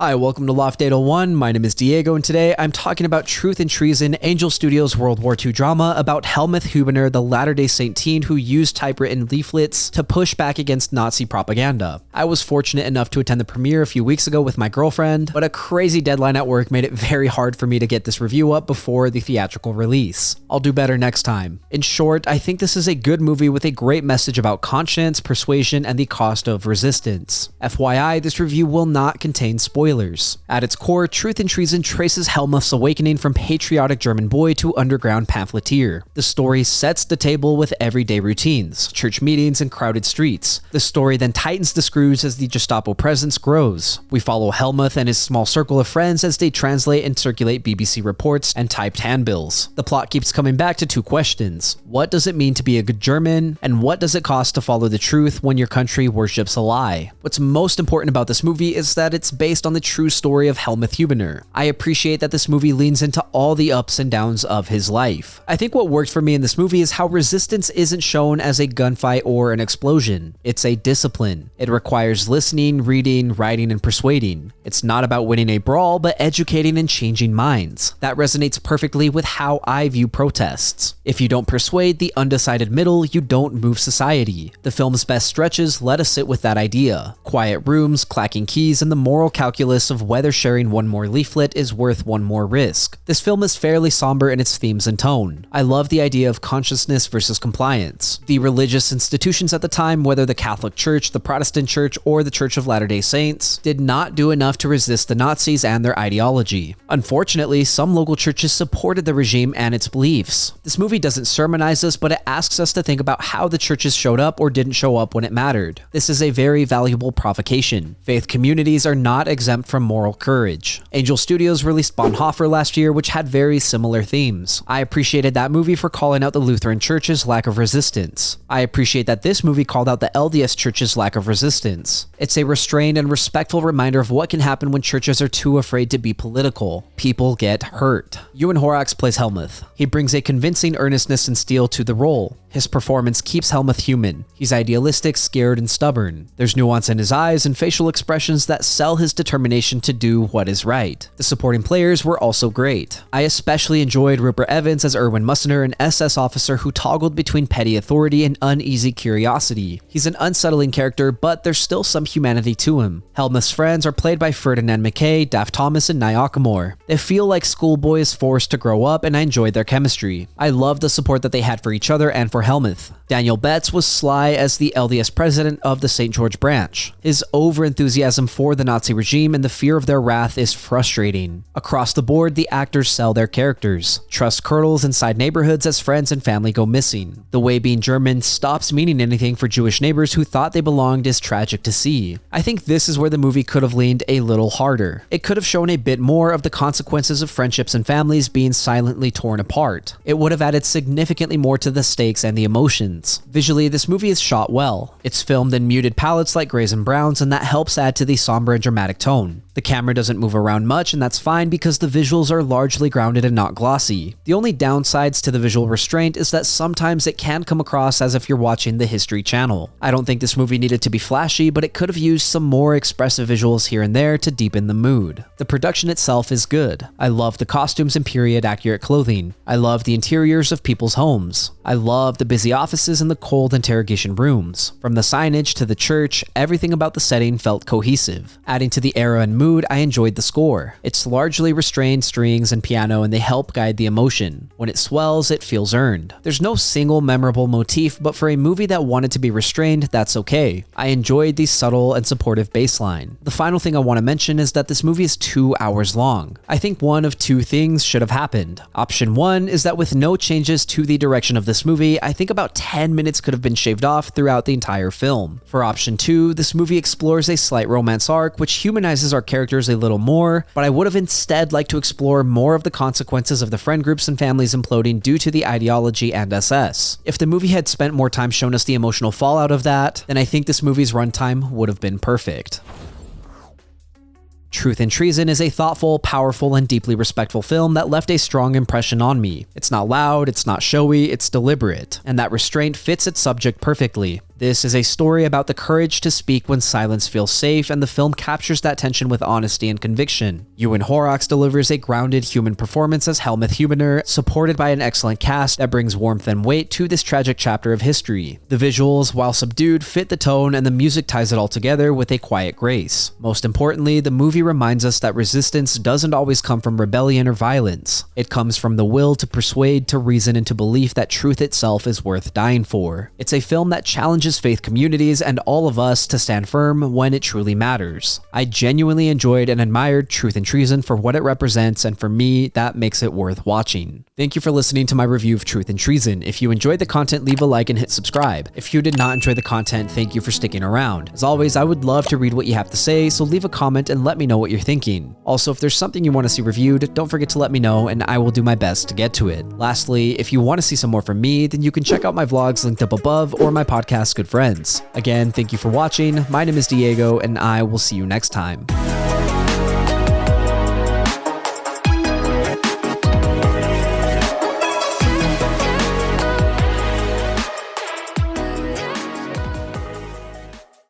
Hi, welcome to Loft 801. My name is Diego, and today I'm talking about Truth and Treason, Angel Studios World War II drama about Helmuth Hübener, the Latter-day Saint teen who used typewritten leaflets to push back against Nazi propaganda. I was fortunate enough to attend the premiere a few weeks ago with my girlfriend, but a crazy deadline at work made it very hard for me to get this review up before the theatrical release. I'll do better next time. In short, I think this is a good movie with a great message about conscience, persuasion, and the cost of resistance. FYI, this review will not contain spoilers. At its core, Truth and Treason traces Helmuth's awakening from patriotic German boy to underground pamphleteer. The story sets the table with everyday routines, church meetings, and crowded streets. The story then tightens the screws as the Gestapo presence grows. We follow Helmuth and his small circle of friends as they translate and circulate BBC reports and typed handbills. The plot keeps coming back to two questions. What does it mean to be a good German? And what does it cost to follow the truth when your country worships a lie? What's most important about this movie is that it's based on the true story of Helmuth Hübener. I appreciate that this movie leans into all the ups and downs of his life. I think what worked for me in this movie is how resistance isn't shown as a gunfight or an explosion. It's a discipline. It requires listening, reading, writing, and persuading. It's not about winning a brawl, but educating and changing minds. That resonates perfectly with how I view protests. If you don't persuade the undecided middle, you don't move society. The film's best stretches let us sit with that idea. Quiet rooms, clacking keys, and the moral calculus of whether sharing one more leaflet is worth one more risk. This film is fairly somber in its themes and tone. I love the idea of consciousness versus compliance. The religious institutions at the time, whether the Catholic Church, the Protestant Church, or the Church of Latter-day Saints, did not do enough to resist the Nazis and their ideology. Unfortunately, some local churches supported the regime and its beliefs. This movie doesn't sermonize us, but it asks us to think about how the churches showed up or didn't show up when it mattered. This is a very valuable provocation. Faith communities are not exempt from moral courage. Angel Studios released Bonhoeffer last year, which had very similar themes. I appreciated that movie for calling out the Lutheran Church's lack of resistance. I appreciate that this movie called out the LDS Church's lack of resistance. It's a restrained and respectful reminder of what can happen when churches are too afraid to be political. People get hurt. Ewan Horax plays Helmuth. He brings a convincing earnestness and steel to the role. His performance keeps Helmuth human. He's idealistic, scared, and stubborn. There's nuance in his eyes and facial expressions that sell his determination to do what is right. The supporting players were also great. I especially enjoyed Rupert Evans as Erwin Mussener, an SS officer who toggled between petty authority and uneasy curiosity. He's an unsettling character, but there's still some humanity to him. Helmuth's friends are played by Ferdinand McKay, Daft Thomas, and Nye Okamore. They feel like schoolboys forced to grow up, and I enjoyed their chemistry. I love the support that they had for each other and for Helmuth. Daniel Betts was sly as the LDS president of the St. George branch. His overenthusiasm for the Nazi regime and the fear of their wrath is frustrating. Across the board, the actors sell their characters. Trust curdles inside neighborhoods as friends and family go missing. The way being German stops meaning anything for Jewish neighbors who thought they belonged is tragic to see. I think this is where the movie could have leaned a little harder. It could have shown a bit more of the consequences of friendships and families being silently torn apart. It would have added significantly more to the stakes and the emotions. Visually, this movie is shot well. It's filmed in muted palettes like grays and browns, and that helps add to the somber and dramatic tone. The camera doesn't move around much, and that's fine because the visuals are largely grounded and not glossy. The only downsides to the visual restraint is that sometimes it can come across as if you're watching the History Channel. I don't think this movie needed to be flashy, but it could have used some more expressive visuals here and there to deepen the mood. The production itself is good. I love the costumes and period-accurate clothing. I love the interiors of people's homes. I love the busy offices and the cold interrogation rooms. From the signage to the church, everything about the setting felt cohesive. Adding to the era and mood, I enjoyed the score. It's largely restrained strings and piano, and they help guide the emotion. When it swells, it feels earned. There's no single memorable motif, but for a movie that wanted to be restrained, that's okay. I enjoyed the subtle and supportive bass line. The final thing I want to mention is that this movie is 2 hours long. I think one of two things should have happened. Option 1 is that with no changes to the direction of this movie, I think about 10 minutes could have been shaved off throughout the entire film. For option 2, this movie explores a slight romance arc which humanizes our characters a little more, but I would have instead liked to explore more of the consequences of the friend groups and families imploding due to the ideology and SS. If the movie had spent more time showing us the emotional fallout of that, then I think this movie's runtime would have been perfect. Truth and Treason is a thoughtful, powerful, and deeply respectful film that left a strong impression on me. It's not loud, it's not showy, it's deliberate, and that restraint fits its subject perfectly. This is a story about the courage to speak when silence feels safe, and the film captures that tension with honesty and conviction. Ewan Horrocks delivers a grounded human performance as Helmuth Hübener, supported by an excellent cast that brings warmth and weight to this tragic chapter of history. The visuals, while subdued, fit the tone, and the music ties it all together with a quiet grace. Most importantly, the movie reminds us that resistance doesn't always come from rebellion or violence. It comes from the will to persuade, to reason, and to belief that truth itself is worth dying for. It's a film that challenges faith communities and all of us to stand firm when it truly matters. I genuinely enjoyed and admired Truth and Treason for what it represents, and for me, that makes it worth watching. Thank you for listening to my review of Truth and Treason. If you enjoyed the content, leave a like and hit subscribe. If you did not enjoy the content, thank you for sticking around. As always, I would love to read what you have to say, so leave a comment and let me know what you're thinking. Also, if there's something you want to see reviewed, don't forget to let me know and I will do my best to get to it. Lastly, if you want to see some more from me, then you can check out my vlogs linked up above or my podcast, Good Friends. Again, thank you for watching. My name is Diego, and I will see you next time.